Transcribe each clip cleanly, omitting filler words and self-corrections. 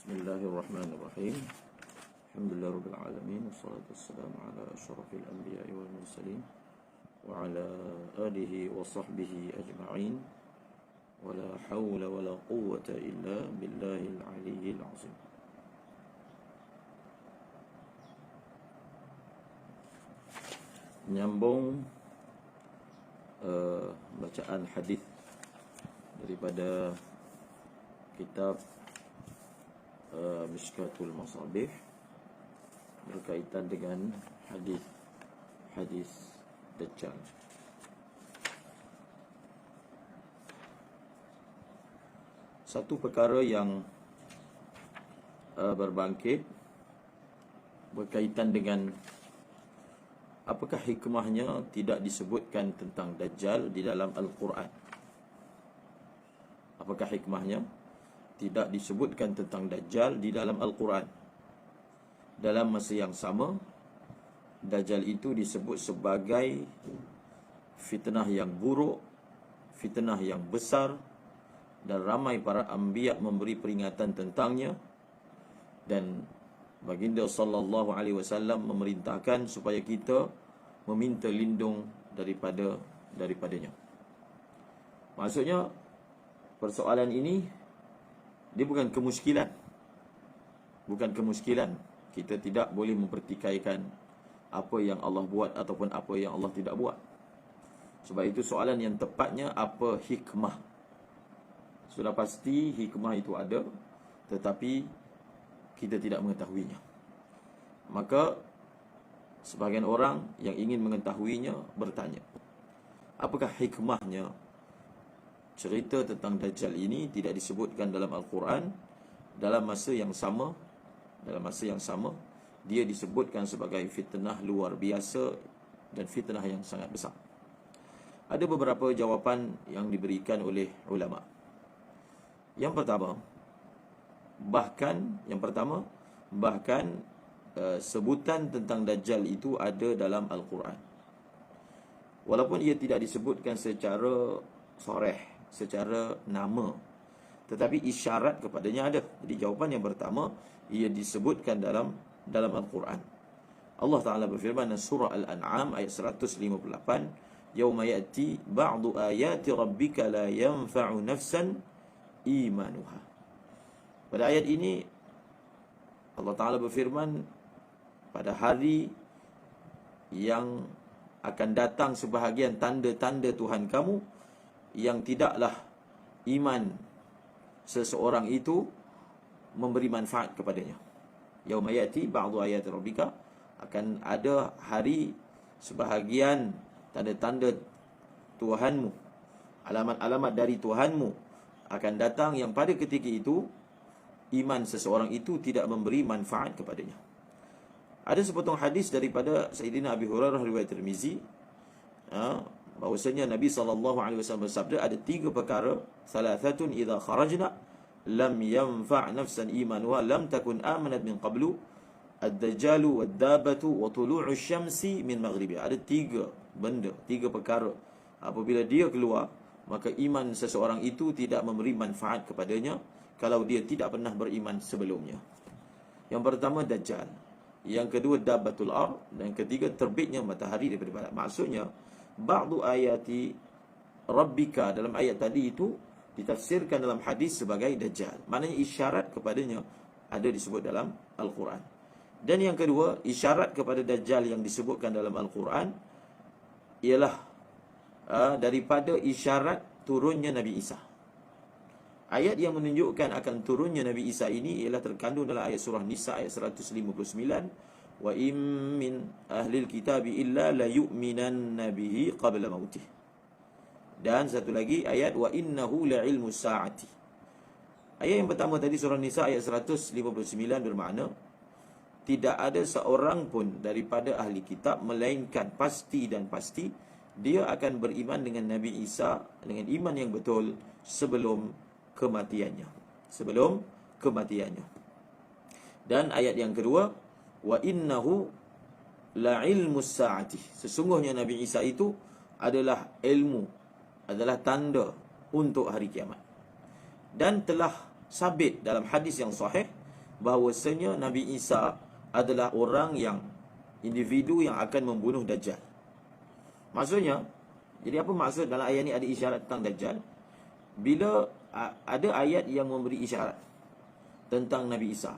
Bismillahirrahmanirrahim. Alhamdulillahirabbil alamin wassalatu wassalamu ala asyrafil anbiya'i wal mursalin wa ala alihi wa sahbihi ajma'in. Wa la haula wa la quwwata illa billahil aliyyil azim. Menyambung bacaan hadis daripada kitab Mishkatul Masabih berkaitan dengan hadis Dajjal. Satu perkara yang berbangkit berkaitan dengan apakah hikmahnya tidak disebutkan tentang Dajjal di dalam Al-Quran. Apakah hikmahnya tidak disebutkan tentang Dajjal di dalam Al-Quran? Dalam masa yang sama, Dajjal itu disebut sebagai fitnah yang buruk, fitnah yang besar, dan ramai para anbiya memberi peringatan tentangnya. Dan baginda sallallahu alaihi wasallam memerintahkan supaya kita meminta lindung daripadanya. Maksudnya, persoalan ini dia bukan kemuskilan. Bukan kemuskilan. Kita tidak boleh mempertikaikan apa yang Allah buat ataupun apa yang Allah tidak buat. Sebab itu soalan yang tepatnya, apa hikmah? Sudah pasti hikmah itu ada, tetapi kita tidak mengetahuinya. Maka sebahagian orang yang ingin mengetahuinya bertanya, apakah hikmahnya cerita tentang Dajjal ini tidak disebutkan dalam Al-Quran? Dalam masa yang sama, dia disebutkan sebagai fitnah luar biasa dan fitnah yang sangat besar. Ada beberapa jawapan yang diberikan oleh ulama. Yang pertama, bahkan sebutan tentang Dajjal itu ada dalam Al-Quran, walaupun ia tidak disebutkan secara soreh, secara nama, tetapi isyarat kepadanya ada. Jadi jawapan yang pertama, ia disebutkan dalam Al-Quran. Allah Ta'ala berfirman dalam surah Al-An'am ayat 158, Yawma ya'ti ba'du ayati rabbika la yanfa'u nafsan imanuha. Pada ayat ini Allah Ta'ala berfirman, pada hari yang akan datang sebahagian tanda-tanda Tuhan kamu, yang tidaklah iman seseorang itu memberi manfaat kepadanya. Yauma ya'ti ba'du ayati rabbika, akan ada hari sebahagian tanda-tanda Tuhanmu, alamat-alamat dari Tuhanmu akan datang, yang pada ketika itu iman seseorang itu tidak memberi manfaat kepadanya. Ada sepotong hadis daripada Sayyidina Abi Hurairah riwayat Tirmizi, bahwasanya Nabi SAW bersabda, ada 3 perkara, salathatun idza kharajna lam yanfa' nafsan imanuha lam takun amanat min qablu, ad-dajjalu wad-dabatu wa tulu'u syamsi min maghribiha. Ada 3 benda, 3 perkara, apabila dia keluar, maka iman seseorang itu tidak memberi manfaat kepadanya kalau dia tidak pernah beriman sebelumnya. Yang pertama Dajjal, yang kedua dabbatul ard, dan yang ketiga terbitnya matahari daripada barat. Maksudnya ba'du ayati rabbika dalam ayat tadi itu ditafsirkan dalam hadis sebagai Dajjal. Maknanya isyarat kepadanya ada disebut dalam Al-Quran. Dan yang kedua, isyarat kepada Dajjal yang disebutkan dalam Al-Quran ialah daripada isyarat turunnya Nabi Isa. Ayat yang menunjukkan akan turunnya Nabi Isa ini ialah terkandung dalam ayat surah Nisa ayat 159, wa im min ahlil kitabi illa la yu'minanna bihi qabla mautih. Dan satu lagi ayat, wa innahu la ilmu sa'ati. Ayat yang pertama tadi surah Nisa ayat 159 bermakna tidak ada seorang pun daripada ahli kitab melainkan pasti dan pasti dia akan beriman dengan Nabi Isa dengan iman yang betul sebelum kematiannya. Dan ayat yang kedua, wa innahu la ilmu sa'ati. Sesungguhnya Nabi Isa itu adalah ilmu, adalah tanda untuk hari kiamat. Dan telah sabit dalam hadis yang sahih bahawasanya Nabi Isa adalah orang yang individu yang akan membunuh Dajjal. Maksudnya, jadi apa maksud dalam ayat ni ada isyarat tentang Dajjal? Bila ada ayat yang memberi isyarat tentang Nabi Isa.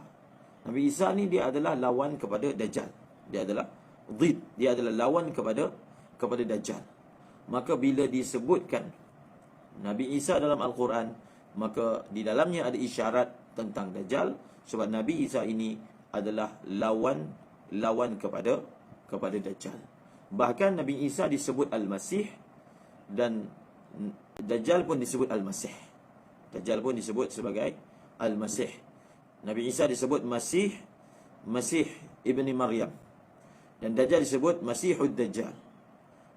Nabi Isa ni dia adalah lawan kepada Dajjal. Dia adalah dhid, dia adalah lawan kepada Dajjal. Maka bila disebutkan Nabi Isa dalam Al-Quran, maka di dalamnya ada isyarat tentang Dajjal, sebab Nabi Isa ini adalah lawan kepada Dajjal. Bahkan Nabi Isa disebut Al-Masih, dan Dajjal pun disebut Al-Masih. Dajjal pun disebut sebagai Al-Masih. Nabi Isa disebut Masih Ibni Maryam, dan Dajjal disebut Masihud Dajjal.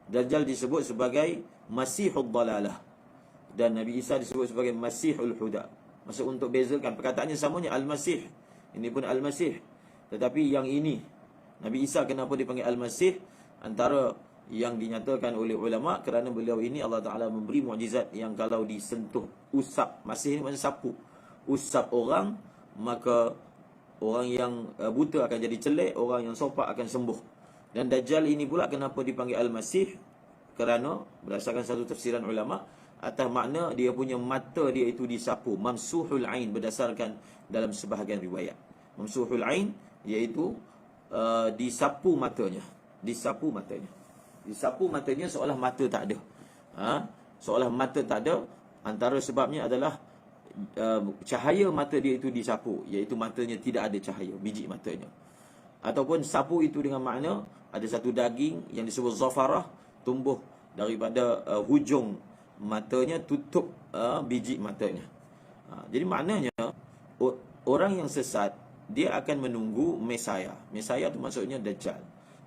Dajjal disebut sebagai Masihud Dalalah, dan Nabi Isa disebut sebagai Masihul Huda. Maksud untuk bezakan, perkataannya samanya Al-Masih, ini pun Al-Masih, tetapi yang ini Nabi Isa kenapa dipanggil Al-Masih? Antara yang dinyatakan oleh ulama, kerana beliau ini Allah Ta'ala memberi mukjizat yang kalau disentuh, usap, Masih ini maksudnya sapu, usap orang, maka orang yang buta akan jadi celek, orang yang sopak akan sembuh. Dan Dajjal ini pula kenapa dipanggil Al-Masih? Kerana berdasarkan satu tafsiran ulama, atas makna dia punya mata dia itu disapu, mamsuhul ain, berdasarkan dalam sebahagian riwayat. Mamsuhul ain iaitu disapu matanya. Disapu matanya seolah mata tak ada. Seolah mata tak ada. Antara sebabnya adalah cahaya mata dia itu disapu, iaitu matanya tidak ada cahaya, biji matanya. Ataupun sapu itu dengan makna ada satu daging yang disebut zafarah, tumbuh daripada hujung matanya, tutup biji matanya. Jadi maknanya orang yang sesat dia akan menunggu Mesaya. Mesaya itu maksudnya Dajjal.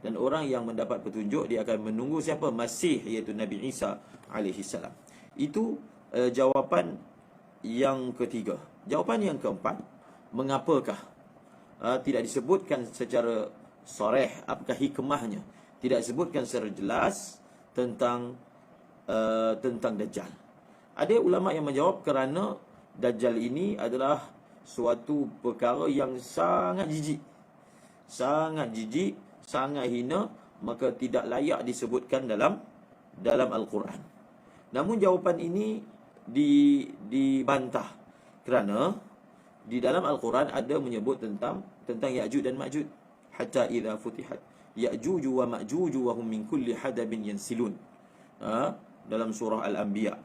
Dan orang yang mendapat petunjuk dia akan menunggu siapa? Masih, iaitu Nabi Isa alaihissalam. Itu jawapan yang ketiga. Jawapan yang keempat, mengapakah tidak disebutkan secara soreh apakah hikmahnya, tidak disebutkan secara jelas tentang Dajjal. Ada ulama yang menjawab kerana Dajjal ini adalah suatu perkara yang sangat jijik, sangat hina, maka tidak layak disebutkan dalam Al-Quran. Namun jawapan ini dibantah kerana di dalam Al-Quran ada menyebut tentang Ya'juj dan Ma'juj. Hatta idza futihat Ya'juj wa Ma'juj wa hum min kulli hadabin yansilun. Dalam surah Al-Anbiya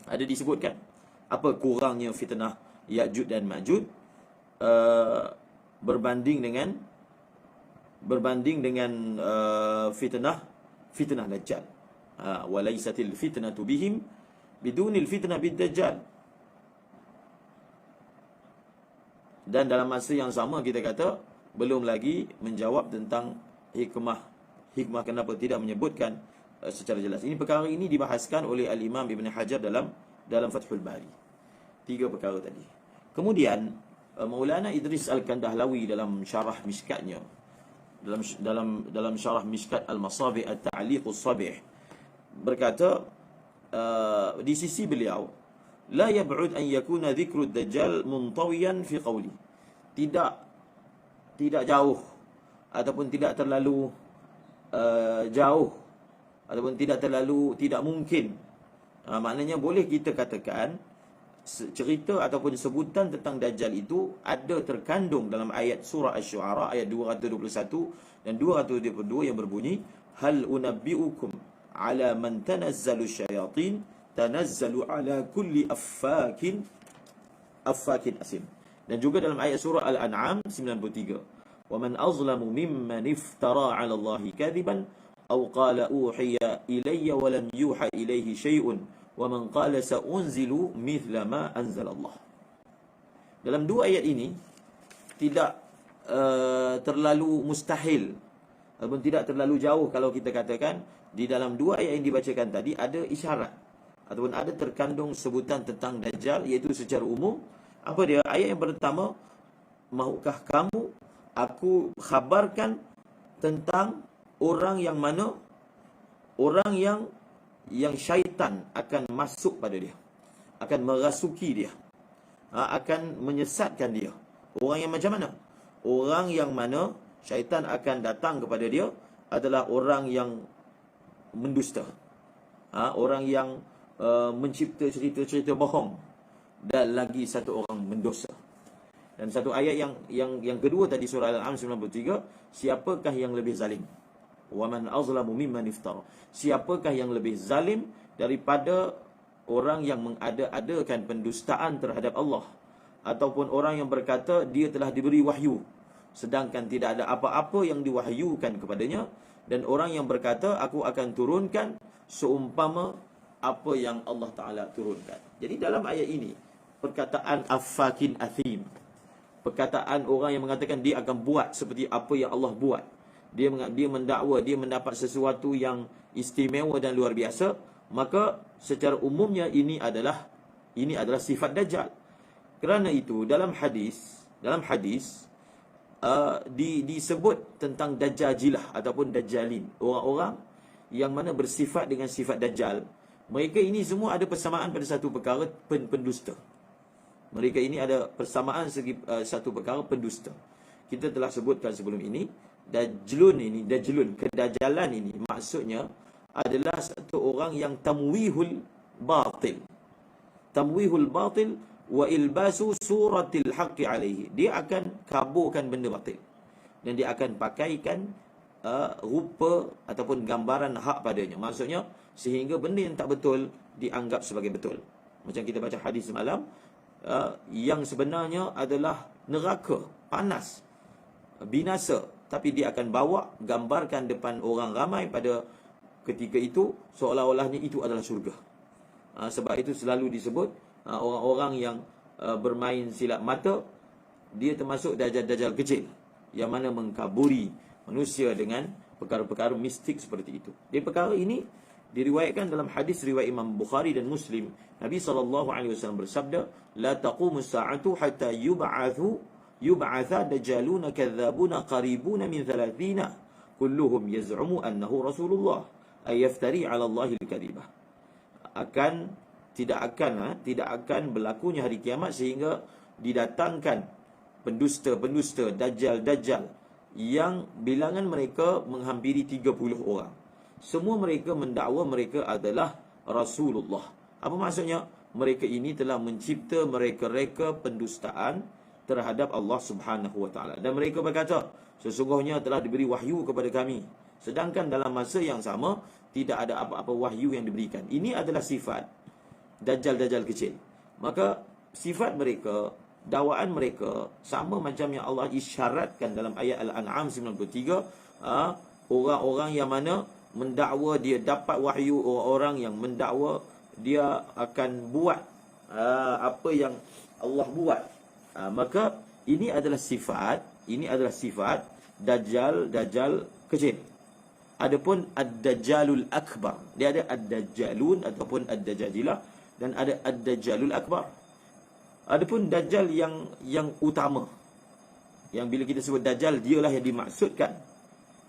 ada disebutkan apa kurangnya fitnah Ya'juj dan Ma'juj berbanding dengan fitnah Dajjal. Walaisatil fitnatu bihim bidunil fitnah bid-Dajjal. Dan dalam masa yang sama kita kata belum lagi menjawab tentang hikmah kenapa tidak menyebutkan secara jelas. Ini perkara ini dibahaskan oleh Al-Imam Ibn Hajar dalam Fathul Bari. 3 perkara tadi. Kemudian Maulana Idris Al-Kandahlawi dalam syarah Mishkatnya, dalam syarah Mishkat Al-Masabih At-Ta'liqus Sabih, berkata di sisi beliau, la yab'ud an yakuna dhikru Dajjal muntawiyan fi qawli. Tidak jauh ataupun tidak terlalu jauh ataupun tidak mungkin. Maknanya boleh kita katakan cerita ataupun sebutan tentang Dajjal itu ada terkandung dalam ayat surah Asy-Syu'ara ayat 221 dan 222 yang berbunyi, hal unabbi'ukum ala man tanazzalu syayatin tanazzalu ala kulli affakin asim. Dan juga dalam ayat surah Al-An'am 93, wa man azlamu mimman iftara 'ala Allahi kadhiban aw qala uhiya ilayya wa lam yuha ilayhi syai'un wa man qala sa'unzilu mithla ma anzala Allah. Dalam 2 ayat ini tidak terlalu mustahil ataupun tidak terlalu jauh kalau kita katakan di dalam 2 ayat yang dibacakan tadi ada isyarat ataupun ada terkandung sebutan tentang Dajjal, iaitu secara umum. Apa dia? Ayat yang pertama, mahukah kamu aku khabarkan tentang orang yang mana? Orang yang syaitan akan masuk pada dia, akan merasuki dia. akan menyesatkan dia. Orang yang macam mana? Orang yang mana syaitan akan datang kepada dia adalah orang yang mendusta. Orang yang mencipta cerita-cerita bohong, dan lagi satu orang mendosa. Dan satu ayat yang kedua tadi, surah Al-An'am 93, siapakah yang lebih zalim? Wa man azlamu mimman iftara. Siapakah yang lebih zalim daripada orang yang mengada-adakan pendustaan terhadap Allah, ataupun orang yang berkata dia telah diberi wahyu sedangkan tidak ada apa-apa yang diwahyukan kepadanya, dan orang yang berkata aku akan turunkan seumpama apa yang Allah Ta'ala turunkan. Jadi dalam ayat ini, perkataan affakin athim, perkataan orang yang mengatakan dia akan buat seperti apa yang Allah buat, dia mendakwa dia mendapat sesuatu yang istimewa dan luar biasa, maka secara umumnya ini adalah sifat Dajjal. Kerana itu dalam hadis disebut tentang Dajjajilah ataupun Dajjalin, orang-orang yang mana bersifat dengan sifat Dajjal. Mereka ini semua ada persamaan pada satu perkara, pendusta. Mereka ini ada persamaan segi satu perkara, pendusta. Kita telah sebutkan sebelum ini, Dajjalun, kedajalan ini maksudnya adalah satu orang yang tamwihul batil wa ilbasu suratil haqqi alaihi. Dia akan kaburkan benda batil, dan dia akan pakaikan rupa ataupun gambaran hak padanya. Maksudnya sehingga benda yang tak betul dianggap sebagai betul. Macam kita baca hadis semalam, yang sebenarnya adalah neraka, panas, binasa, tapi dia akan bawa, gambarkan depan orang ramai pada ketika itu seolah-olahnya itu adalah syurga. Sebab itu selalu disebut orang-orang yang bermain silap mata, dia termasuk dajjal kecil yang mana mengkaburi manusia dengan perkara-perkara mistik seperti itu. Di perkara ini diriwayatkan dalam hadis riwayat Imam Bukhari dan Muslim. Nabi SAW bersabda, la taqumu sa'atu hatta yub'atha dajjaluna kadzabuna qaribuna min 30 kulluhum yaz'umu annahu Rasulullah ay yaftari 'ala Allahil kadhibah. Tidak akan berlakunya hari kiamat sehingga didatangkan pendusta, dajjal yang bilangan mereka menghampiri 30 orang. Semua mereka mendakwa mereka adalah Rasulullah. Apa maksudnya? Mereka ini telah mencipta mereka-reka pendustaan terhadap Allah Subhanahu wa taala, dan mereka berkata sesungguhnya telah diberi wahyu kepada kami, sedangkan dalam masa yang sama tidak ada apa-apa wahyu yang diberikan. Ini adalah sifat dajjal kecil. Maka sifat mereka, dakwaan mereka sama macam yang Allah isyaratkan dalam ayat Al-An'am 93. Orang-orang yang mana mendakwa dia dapat wahyu, orang yang mendakwa dia akan buat apa yang Allah buat. Maka ini adalah sifat dajjal kecil. Adapun ad-dajjalul akbar, dia ada ad-dajjalun ataupun ad-dajjajilah, dan ada ad-dajjalul akbar. Adapun dajjal yang utama, yang bila kita sebut dajjal, dialah yang dimaksudkan,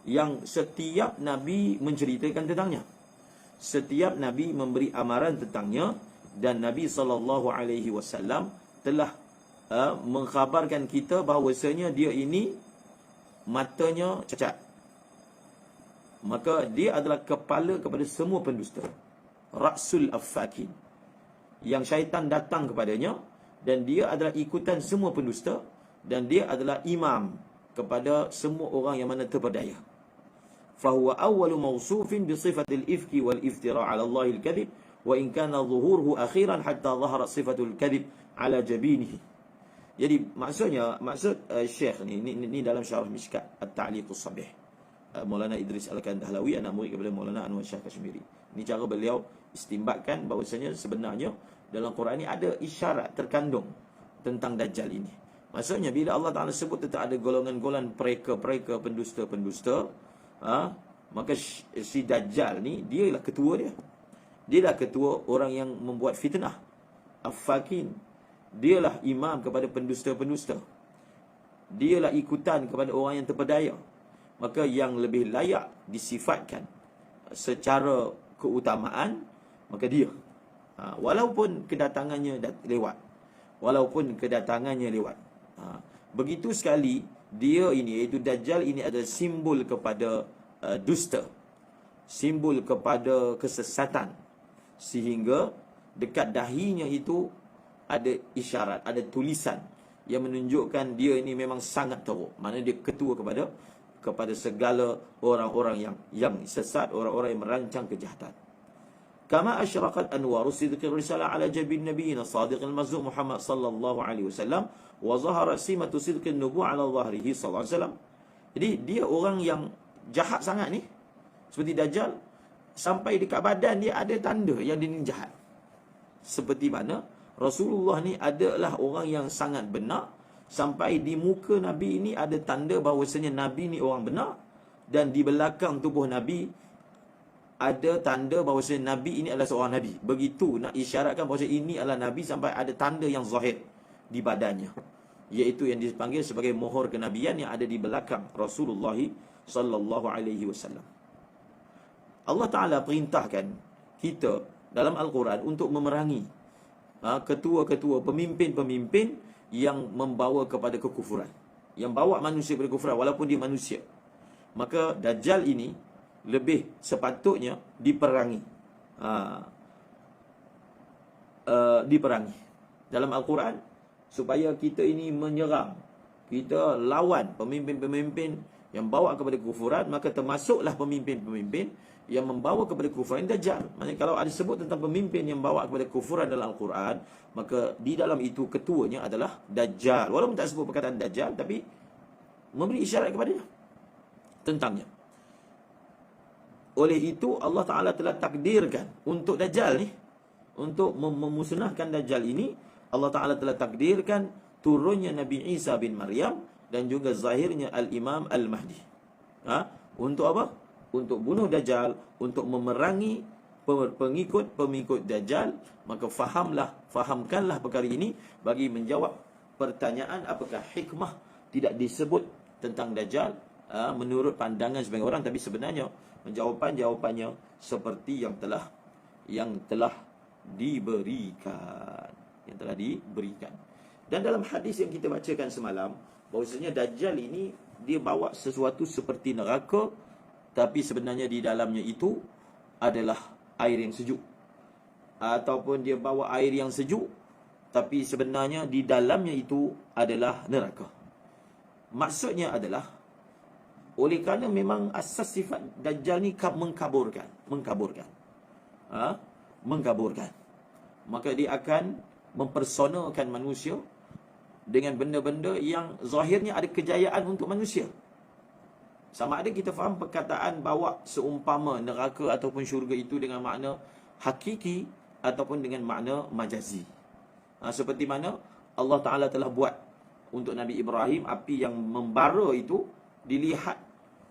yang setiap nabi menceritakan tentangnya, setiap nabi memberi amaran tentangnya, dan Nabi SAW telah mengkhabarkan kita bahawasanya dia ini matanya cacat. Maka dia adalah kepala kepada semua pendusta, Ra'sul Affakin, yang syaitan datang kepadanya, dan dia adalah ikutan semua pendusta, dan dia adalah imam kepada semua orang yang mana terpedaya. Fahuwa awwalu mawsufin bi sifatil ifki wal iftira' 'ala Allahil kadhib, wa in kana dhuhuruhu akhiran hatta dhaharat sifatul kadhib 'ala jabinihi. Jadi maksud Syekh ni dalam syarah Mishkat At-Ta'liqus Sahih, Maulana Idris Al-Kandahlawi, anak murid kepada Maulana Anwar Shah Kashmiri. Ini cara beliau istimbatkan bahawasanya sebenarnya dalam Quran ini ada isyarat terkandung tentang Dajjal ini. Maksudnya bila Allah Ta'ala sebut tentang ada golongan-golongan pereka pendusta, maka si Dajjal ni dia ialah ketua dia. Dia lah ketua orang yang membuat fitnah, Affakin. Dialah imam kepada pendusta-pendusta. Dialah ikutan kepada orang yang terpedaya. Maka yang lebih layak disifatkan secara keutamaan, maka dia. Walaupun kedatangannya lewat, walaupun kedatangannya lewat. Begitu sekali dia ini, iaitu Dajjal ini adalah simbol kepada dusta, simbol kepada kesesatan, sehingga dekat dahinya itu ada isyarat, ada tulisan yang menunjukkan dia ini memang sangat teruk. Maknanya dia ketua kepada segala orang-orang yang sesat, orang-orang yang merancang kejahatan. Kama asyraqat anwaru sidqir risalah ala jabin nabiyina sadiqil mazlum Muhammad sallallahu alaihi wasallam wa zaharat simatu sidqin nubuwah ala dhahrihi sallallahu alaihi wasallam. Jadi dia orang yang jahat sangat ni, seperti Dajjal, sampai dekat badan dia ada tanda yang dia ni jahat. Seperti mana Rasulullah ni adalah orang yang sangat benar, sampai di muka Nabi ini ada tanda bahawasanya Nabi ni orang benar, dan di belakang tubuh Nabi ada tanda bahawasanya Nabi ini adalah seorang Nabi. Begitu nak isyaratkan bahawa ini adalah Nabi, sampai ada tanda yang zahir di badannya, iaitu yang dipanggil sebagai mohor kenabian yang ada di belakang Rasulullah sallallahu alaihi wasallam. Allah Ta'ala perintahkan kita dalam Al-Quran untuk memerangi ketua-ketua, pemimpin-pemimpin yang membawa kepada kekufuran, yang bawa manusia kepada kekufuran walaupun dia manusia. Maka Dajjal ini lebih sepatutnya diperangi. Diperangi dalam Al-Quran, supaya kita ini menyerang, kita lawan pemimpin-pemimpin yang bawa kepada kekufuran. Maka termasuklah pemimpin-pemimpin yang membawa kepada kekufuran Dajjal. Maksudnya kalau ada sebut tentang pemimpin yang bawa kepada kekufuran dalam Al-Quran, maka di dalam itu ketuanya adalah Dajjal. Walaupun tak sebut perkataan Dajjal, tapi memberi isyarat kepadanya tentangnya. Oleh itu Allah Ta'ala telah takdirkan untuk Dajjal ni, untuk memusnahkan Dajjal ini, Allah Ta'ala telah takdirkan turunnya Nabi Isa bin Maryam dan juga zahirnya Al-Imam Al-Mahdi. Untuk apa? Untuk bunuh Dajjal, untuk memerangi pengikut-pengikut Dajjal. Maka fahamkanlah perkara ini bagi menjawab pertanyaan apakah hikmah tidak disebut tentang Dajjal menurut pandangan sebagian orang, tapi sebenarnya jawapannya seperti yang telah diberikan, Dan dalam hadis yang kita bacakan semalam, bahawasanya Dajjal ini dia bawa sesuatu seperti neraka, tapi sebenarnya di dalamnya itu adalah air yang sejuk. Ataupun dia bawa air yang sejuk, tapi sebenarnya di dalamnya itu adalah neraka. Maksudnya adalah, oleh kerana memang asas sifat Dajjal ni mengkaburkan. Maka dia akan mempersonakan manusia dengan benda-benda yang zahirnya ada kejayaan untuk manusia. Sama ada kita faham perkataan bawa seumpama neraka ataupun syurga itu dengan makna hakiki ataupun dengan makna majazi. Seperti mana Allah Ta'ala telah buat untuk Nabi Ibrahim, api yang membara itu dilihat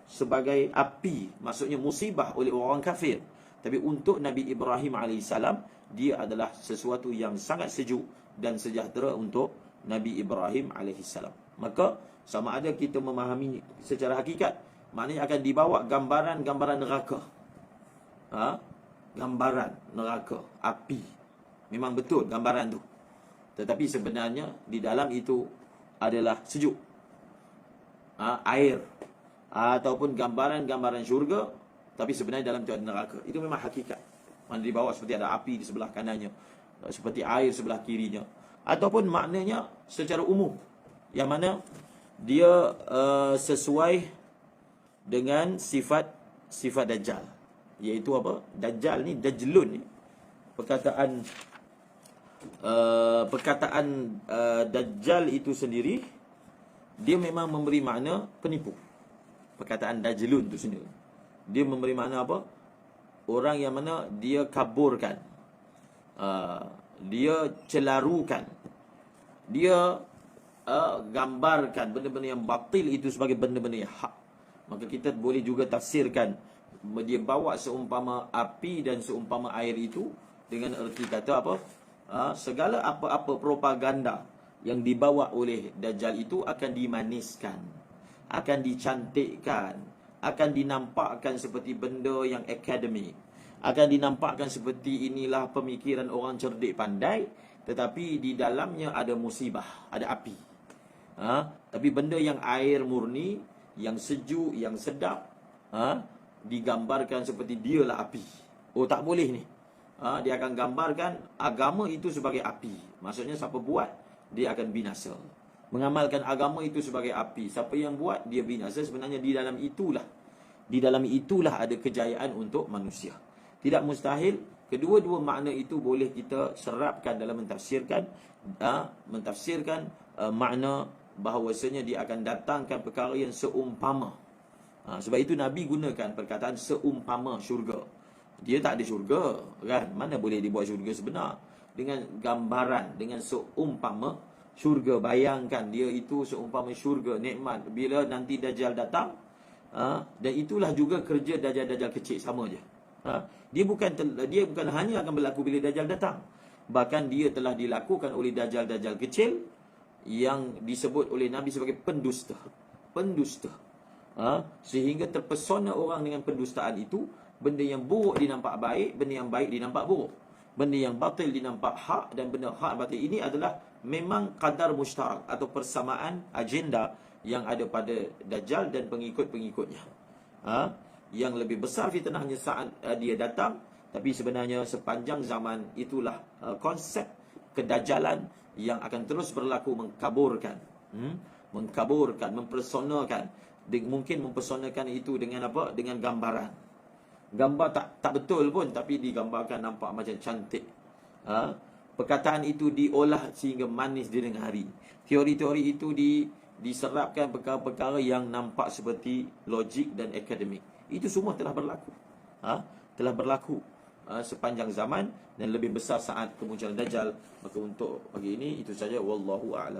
sebagai api, maksudnya musibah oleh orang kafir. Tapi untuk Nabi Ibrahim AS, dia adalah sesuatu yang sangat sejuk dan sejahtera untuk Nabi Ibrahim AS. Maka sama ada kita memahami secara hakikat, maknanya akan dibawa gambaran-gambaran neraka. Gambaran neraka, api. Memang betul gambaran tu. Tetapi sebenarnya di dalam itu adalah sejuk. Air. Ataupun gambaran-gambaran syurga, tapi sebenarnya dalam itu ada neraka. Itu memang hakikat. Mana dibawa seperti ada api di sebelah kanannya, seperti air sebelah kirinya. Ataupun maknanya secara umum, yang mana dia sesuai dengan sifat Dajjal, iaitu apa? Dajjal ni, Dajjalun ni, perkataan Dajjal itu sendiri, dia memang memberi makna penipu. Perkataan Dajjalun itu sendiri, dia memberi makna apa? Orang yang mana dia kaburkan, dia celarukan, dia gambarkan benda-benda yang batil itu sebagai benda-benda yang hak. Maka kita boleh juga tafsirkan, dia bawa seumpama api dan seumpama air itu dengan erti kata apa? Segala apa-apa propaganda yang dibawa oleh Dajjal itu akan dimaniskan, akan dicantikkan, akan dinampakkan seperti benda yang akademik, akan dinampakkan seperti inilah pemikiran orang cerdik pandai, tetapi di dalamnya ada musibah, ada api. Tapi benda yang air murni, yang sejuk, yang sedap, digambarkan seperti dialah api. Oh, tak boleh ni. Dia akan gambarkan agama itu sebagai api. Maksudnya siapa buat, dia akan binasa. Mengamalkan agama itu sebagai api. Siapa yang buat, dia binasa. Sebenarnya di dalam itulah ada kejayaan untuk manusia. Tidak mustahil kedua-dua makna itu boleh kita serapkan dalam mentafsirkan makna bahawasanya dia akan datangkan perkara yang seumpama. Sebab itu Nabi gunakan perkataan seumpama syurga. Dia tak ada syurga, kan? Mana boleh dibuat syurga sebenar? Dengan gambaran, dengan seumpama syurga. Bayangkan dia itu seumpama syurga, nikmat. Bila nanti Dajjal datang, dan itulah juga kerja Dajjal kecil, sama je. Dia bukan hanya akan berlaku bila Dajjal datang, bahkan dia telah dilakukan oleh Dajjal kecil yang disebut oleh Nabi sebagai pendusta. Sehingga terpesona orang dengan pendustaan itu. Benda yang buruk dinampak baik, benda yang baik dinampak buruk, benda yang batil dinampak hak, dan benda hak batil. Ini adalah memang qadar mushtarak atau persamaan agenda yang ada pada Dajjal dan pengikut-pengikutnya. Yang lebih besar fitnahnya saat dia datang, tapi sebenarnya sepanjang zaman itulah konsep kedajjalan yang akan terus berlaku, mengkaburkan, mempersonakan. Mungkin mempersonakan itu dengan apa? Dengan gambaran. Gambar tak betul pun, tapi digambarkan nampak macam cantik. Perkataan itu diolah sehingga manis didengari. Teori-teori itu diserapkan perkara-perkara yang nampak seperti logik dan akademik. Itu semua telah berlaku. Sepanjang zaman, dan lebih besar saat kemunculan Dajjal. Maka untuk pagi ini itu saja, wallahu a'lam.